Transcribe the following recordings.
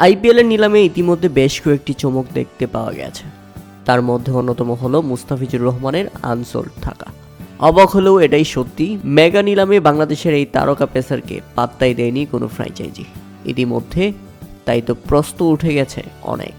আইপিএলের নিলামে ইতিমধ্যে বেশ কয়েকটি চমক দেখতে পাওয়া গেছে। তার মধ্যে অন্যতম হলো মুস্তাফিজুর রহমানের আনসোল্ড থাকা। অবাক হলেও এটাই সত্যি, মেগা নিলামে বাংলাদেশের এই তারকা পেসারকে পাত্তাই দেয়নি কোনো ফ্র্যাঞ্চাইজি ইতিমধ্যে। তাই তো প্রশ্ন উঠে গেছে অনেক।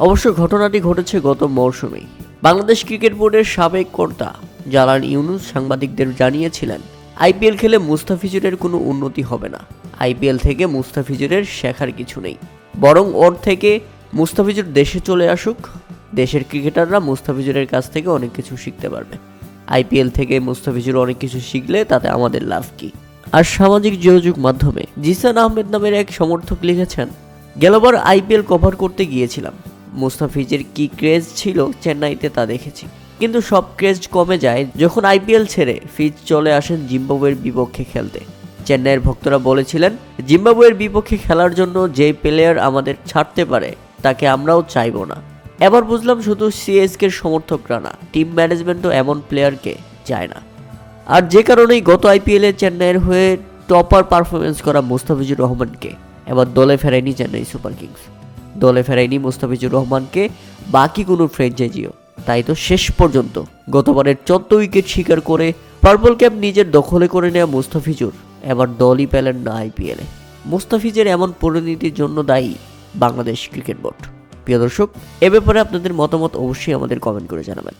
অবশ্য ঘটনাটি ঘটেছে গত মৌসুমেই। বাংলাদেশ ক্রিকেট বোর্ডের সাবেক কর্তা জালাল ইউনুস সাংবাদিকদের জানিয়েছিলেন, আইপিএল খেলে মুস্তাফিজুরের কোনো উন্নতি হবে না। আইপিএল থেকে মুস্তাফিজুরের শেখার কিছু নেই, বরং ওর থেকে মুস্তাফিজুর দেশে চলে আসুক। দেশের ক্রিকেটাররা মুস্তাফিজুরের কাছ থেকে অনেক কিছু শিখতে পারবে। আইপিএল থেকে মুস্তাফিজুর অনেক কিছু শিখলে তাতে আমাদের লাভ কি? আর সামাজিক যোগাযোগ মাধ্যমে জিসান আহমেদ নামের এক সমর্থক লিখেছেন, গেলবার আইপিএল কভার করতে গিয়েছিলাম। মুস্তাফিজের কি ক্রেজ ছিল চেন্নাইতে তা দেখেছি, কিন্তু সব ক্রেজ কমে যায় যখন আইপিএল ছেড়ে ফিজ চলে আসেন জিম্বাবুয়ের বিপক্ষে খেলতে। চেন্নাইয়ের ভক্তরা বলেছিলেন, জিম্বাবুয়ের বিপক্ষে খেলার জন্য যে প্লেয়ার আমাদের ছাড়তে পারে তাকে আমরাও চাইব না। এবার বুঝলাম শুধু সিএসকের সমর্থকরা না, টিম ম্যানেজমেন্টও এমন প্লেয়ারকে চায় না। আর যে কারণেই গত আইপিএলে চেন্নাইয়ের হয়ে টপার পারফরমেন্স করা মুস্তাফিজুর রহমানকে এবার দলে ফেরায়নি চেন্নাই সুপার কিংস। দলে ফেরায়নি মুস্তাফিজুর রহমানকে বাকি কোনো ফ্র্যাঞ্চাইজিও। তাই তো শেষ পর্যন্ত গতবারের 14 উইকেট শিকার করে পার্পল ক্যাপ নিজের দখলে করে নেওয়া মুস্তাফিজুর এবার দলই পেলেন না আইপিএলে। মুস্তাফিজের এমন পরিণতির জন্য দায়ী বাংলাদেশ ক্রিকেট বোর্ড। প্রিয় দর্শক, এ ব্যাপারে আপনাদের মতামত অবশ্যই আমাদের কমেন্ট করে জানাবেন।